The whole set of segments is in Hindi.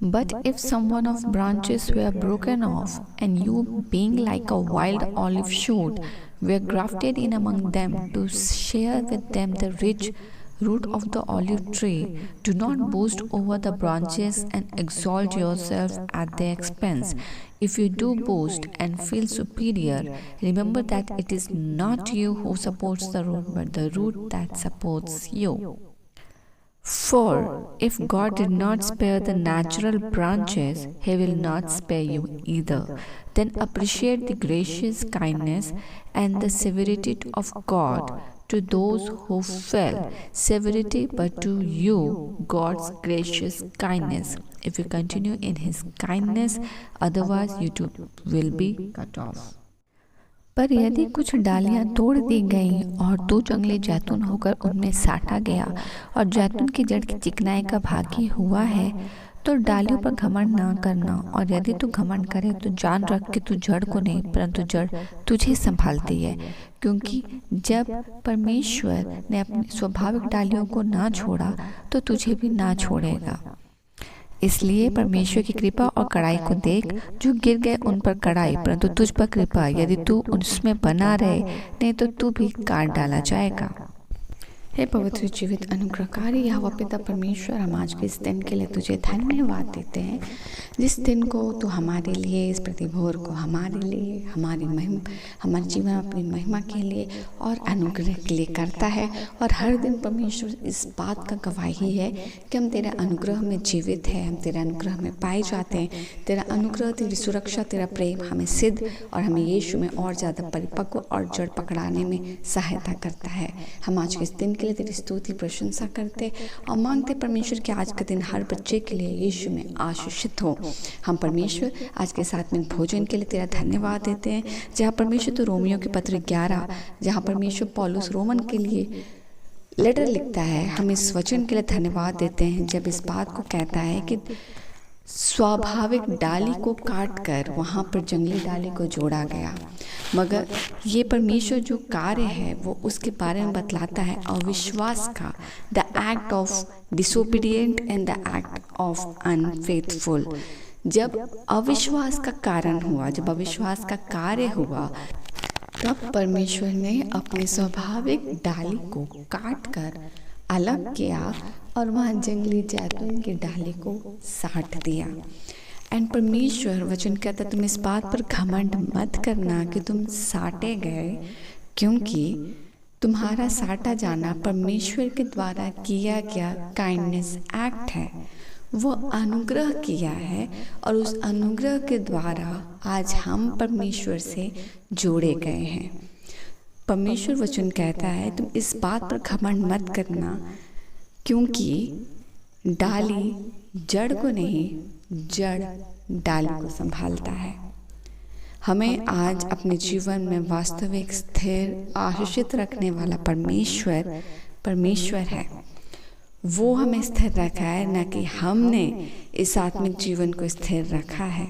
But if some one of branches were broken off, and you, being like a wild olive shoot, were grafted in among them to share with them the rich root of the olive tree, do not boast over the branches and exalt yourself at their expense. If you do boast and feel superior, remember that it is not you who supports the root, but the root that supports you. For if God did not spare the natural branches, He will not spare you either. Then appreciate the gracious kindness and the severity of God to those who fell. Severity, but to you, God's gracious kindness. If you continue in His kindness, otherwise you too will be cut off. पर यदि कुछ डालियां तोड़ दी गईं और तू जंगली जैतून होकर उनमें साटा गया और जैतून की जड़ की चिकनाई का भागी हुआ है, तो डालियों पर घमंड ना करना। और यदि तू घमंड करे तो जान रख कि तू जड़ को नहीं परंतु जड़ तुझे संभालती है। क्योंकि जब परमेश्वर ने अपनी स्वाभाविक डालियों को ना छोड़ा तो तुझे भी ना छोड़ेगा। इसलिए परमेश्वर की कृपा और कड़ाई को देख, जो गिर गए उन पर कड़ाई परंतु तुझ पर कृपा, यदि तू उसमें बना रहे, नहीं तो तू भी काट डाला जाएगा। हे पवित्र जीवित अनुग्रहकारी यहोवा पिता परमेश्वर, हम आज के इस दिन के लिए तुझे धन्यवाद देते हैं, जिस दिन को तू हमारे लिए, इस प्रतिभोर को हमारे लिए, हमारे जीवन में अपनी महिमा के लिए और अनुग्रह के लिए करता है। और हर दिन परमेश्वर इस बात का गवाही है कि हम तेरे अनुग्रह में जीवित हैं, हम तेरे अनुग्रह में पाए जाते हैं। तेरा अनुग्रह, तेरी सुरक्षा, तेरा प्रेम हमें सिद्ध और हमें यीशु में और ज़्यादा परिपक्व और जड़ पकड़ाने में सहायता करता है। हम आज के इस दिन के लिए तेरी स्तुति प्रशंसा करते और मांगते परमेश्वर कि आज का दिन हर बच्चे के लिए यीशु में आशीषित हो। हम परमेश्वर आज के साथ में भोजन के लिए तेरा धन्यवाद देते हैं, जहाँ परमेश्वर तो रोमियो के पत्र 11, जहाँ परमेश्वर पौलुस रोमन के लिए लेटर लिखता है, हम इस वचन के लिए धन्यवाद देते हैं जब इस बात को कहता है कि स्वाभाविक डाली को काट कर वहाँ पर जंगली डाली को जोड़ा गया। मगर ये परमेश्वर जो कार्य है वो उसके बारे में बतलाता है अविश्वास का, the act of disobedient and the act of unfaithful. जब अविश्वास का कारण हुआ, जब अविश्वास का कार्य हुआ, तब परमेश्वर ने अपने स्वाभाविक डाली को काट कर अलग किया और वहाँ जंगली जैतून की डाली को साट दिया। एंड परमेश्वर वचन कहता, तुम इस बात पर घमंड मत करना कि तुम साटे गए, क्योंकि तुम्हारा साटा जाना परमेश्वर के द्वारा किया गया काइंडनेस एक्ट है। वो अनुग्रह किया है और उस अनुग्रह के द्वारा आज हम परमेश्वर से जोड़े गए हैं। परमेश्वर वचन कहता है, तुम इस बात पर घमंड मत करना, क्योंकि डाली जड़ को नहीं, जड़ डाली को संभालता है। हमें आज अपने जीवन में वास्तविक, स्थिर, आशीषित रखने वाला परमेश्वर है। वो हमें स्थिर रखा है, न कि हमने इस आत्मिक जीवन को स्थिर रखा है।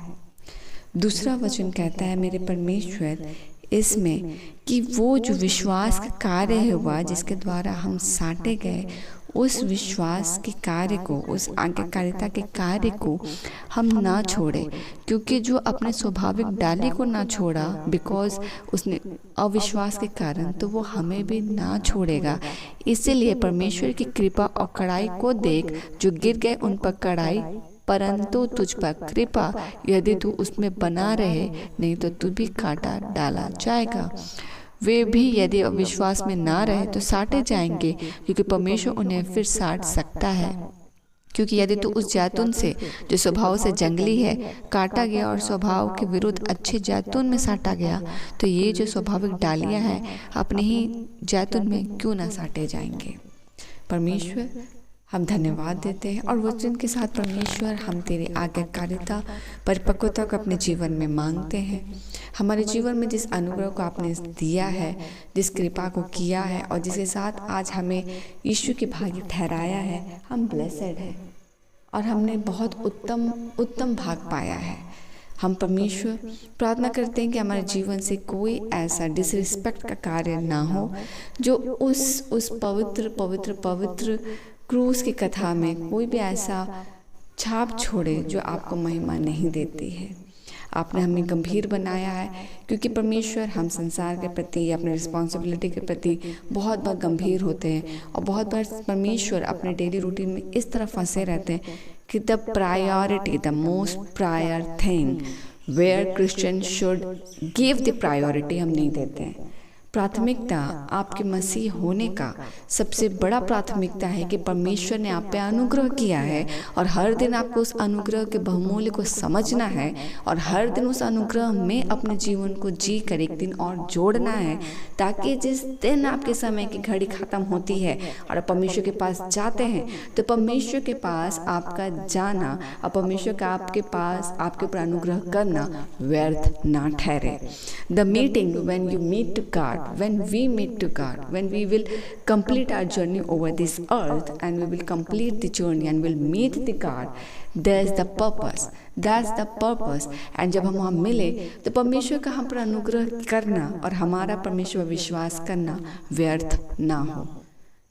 दूसरा वचन कहता है मेरे परमेश्वर इसमें कि वो जो विश्वास का कार्य हुआ जिसके द्वारा हम साटे गए, उस विश्वास के कार्य को, उस आज्ञाकारिता के कार्य को हम ना छोड़े, क्योंकि जो अपने स्वाभाविक डाली को ना छोड़ा बिकॉज उसने अविश्वास के कारण, तो वो हमें भी ना छोड़ेगा। इसीलिए परमेश्वर की कृपा और कड़ाई को देख, जो गिर गए उन पर कड़ाई परंतु तुझ पर कृपा, यदि तू उसमें बना रहे, नहीं तो तू भी काटा डाला जाएगा। वे भी यदि अविश्वास में ना रहे तो साटे जाएंगे, क्योंकि परमेश्वर उन्हें फिर साट सकता है। क्योंकि यदि तू उस जैतून से जो स्वभाव से जंगली है काटा गया और स्वभाव के विरुद्ध अच्छे जैतून में साटा गया, तो ये जो स्वाभाविक डालियां हैं अपने ही जैतून में क्यों ना साटे जाएंगे। परमेश्वर हम धन्यवाद देते हैं और वचन के साथ परमेश्वर हम तेरी आज्ञाकारिता, परिपक्वता को अपने जीवन में मांगते हैं। हमारे जीवन में जिस अनुग्रह को आपने दिया है, जिस कृपा को किया है और जिसके साथ आज हमें यीशु की भागी ठहराया है, हम ब्लेसेड हैं और हमने बहुत उत्तम भाग पाया है। हम परमेश्वर प्रार्थना करते हैं कि हमारे जीवन से कोई ऐसा डिसरिस्पेक्ट का कार्य ना हो जो उस पवित्र क्रूस की कथा में कोई भी ऐसा छाप छोड़े जो आपको महिमा नहीं देती है। आपने हमें गंभीर बनाया है, क्योंकि परमेश्वर हम संसार के प्रति, अपने रिस्पॉन्सिबिलिटी के प्रति बहुत बार गंभीर होते हैं, और बहुत बार परमेश्वर अपने डेली रूटीन में इस तरह फंसे रहते हैं कि the priority, the most prior thing where Christian should give the priority हम नहीं देते हैं। प्राथमिकता आपके मसीह होने का सबसे बड़ा प्राथमिकता है कि परमेश्वर ने आप पे अनुग्रह किया है, और हर दिन आपको उस अनुग्रह के बहुमूल्य को समझना है, और हर दिन उस अनुग्रह में अपने जीवन को जी कर एक दिन और जोड़ना है, ताकि जिस दिन आपके समय की घड़ी खत्म होती है और आप परमेश्वर के पास जाते हैं, तो परमेश्वर के पास आपका जाना और परमेश्वर का आपके पास आपके ऊपर अनुग्रह करना व्यर्थ ना ठहरे। The meeting when you meet to God, when we meet to God, when we will complete our journey over this earth, and we will complete the journey and will meet the God, there's the purpose, that's the purpose। and जब हम वहाँ मिले तो परमेश्वर का हम पर अनुग्रह करना और हमारा परमेश्वर विश्वास करना व्यर्थ ना हो,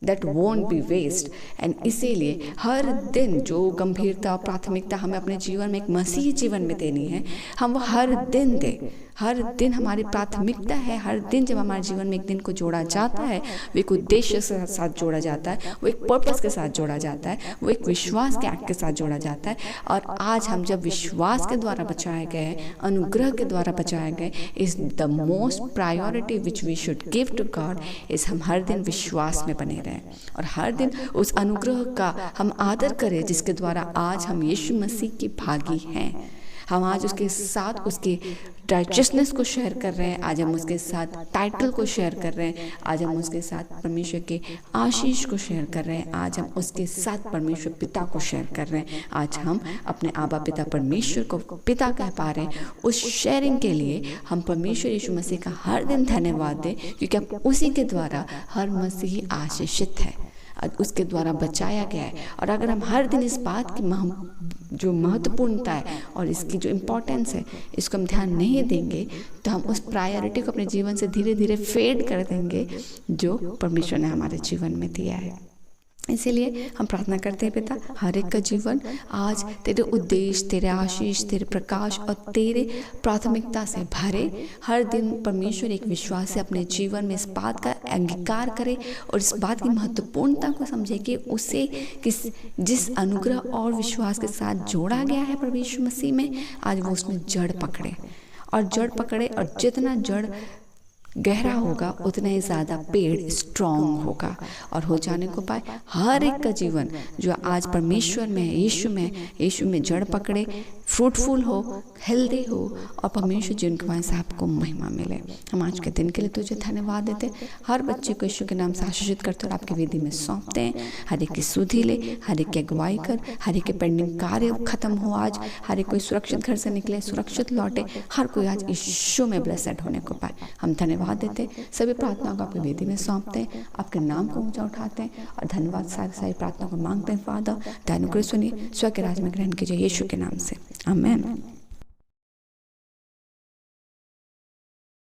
that won't be waste। and इसीलिए हर दिन जो गंभीरता और प्राथमिकता हमें अपने जीवन में, एक मसीही जीवन में देनी है, हम वो हर दिन दें। हर दिन हमारी प्राथमिकता है। हर दिन जब हमारे जीवन में एक दिन को जोड़ा जाता है, वो एक उद्देश्य के साथ जोड़ा जाता है, वो एक पर्पस के साथ जोड़ा जाता है, वो एक विश्वास के एक्ट के साथ जोड़ा जाता है। और आज हम जब विश्वास के द्वारा बचाए गए, अनुग्रह के द्वारा बचाए गए, is the most priority which we should give to God, इस हम हर दिन विश्वास में बने रहें और हर दिन उस अनुग्रह का हम आदर करें, जिसके द्वारा आज हम यीशु मसीह की भागी हैं। हम आज उसके साथ उसके राइचियसनेस को शेयर कर रहे हैं, आज हम उसके साथ टाइटल को शेयर कर रहे हैं, आज हम उसके साथ परमेश्वर के आशीष को शेयर कर रहे हैं, आज हम उसके साथ परमेश्वर पिता को शेयर कर रहे हैं। आज हम अपने आबा पिता परमेश्वर को पिता कह पा रहे हैं। उस शेयरिंग के लिए हम परमेश्वर यीशु मसीह का हर दिन धन्यवाद दें, क्योंकि अब उसी के द्वारा हर मसीही आशीषित है, उसके द्वारा बचाया गया है। और अगर हम हर दिन इस बात की जो महत्वपूर्णता है और इसकी जो इम्पोर्टेंस है, इसको हम ध्यान नहीं देंगे, तो हम उस प्रायोरिटी को अपने जीवन से धीरे धीरे फेड कर देंगे जो परमेश्वर ने हमारे जीवन में दिया है। इसीलिए हम प्रार्थना करते हैं, पिता, हर एक का जीवन आज तेरे उद्देश्य, तेरे आशीष, तेरे प्रकाश और तेरे प्राथमिकता से भरे। हर दिन परमेश्वर एक विश्वास से अपने जीवन में इस बात का अंगीकार करे और इस बात की महत्वपूर्णता को समझे कि उसे जिस अनुग्रह और विश्वास के साथ जोड़ा गया है परमेश्वर मसीह में, आज वो उसमें जड़ पकड़े और जितना जड़ गहरा होगा उतना ही ज़्यादा पेड़ स्ट्रॉन्ग होगा और हो जाने को पाए। हर एक का जीवन जो आज परमेश्वर में, यीशु में जड़ पकड़े, फ्रूटफुल हो, हेल्दी हो और परमेश्वर जिनके वहाँ से आपको महिमा मिले। हम आज के दिन के लिए तुझे धन्यवाद देते हैं। हर बच्चे को यीशु के नाम से आशीषित करते और आपकी वेदी में सौंपते हैं। हर एक की सुधि ले, हर एक की अगुवाई कर, हर एक के पेंडिंग कार्य खत्म हो आज, हर एक कोई सुरक्षित घर से निकले, सुरक्षित लौटे, हर कोई आज यीशु में ब्लेसेड होने को पाए। हम धन्यवाद देते, सभी प्रार्थनाओं को आपकी वेदी में सौंपते हैं, आपके नाम को ऊंचा उठाते हैं और धन्यवाद सारी प्रार्थना को मांगते हैं। फादर, दयानुग्रह सुनिए, स्व के राज में ग्रहण कीजिए यीशु के नाम से, आमीन।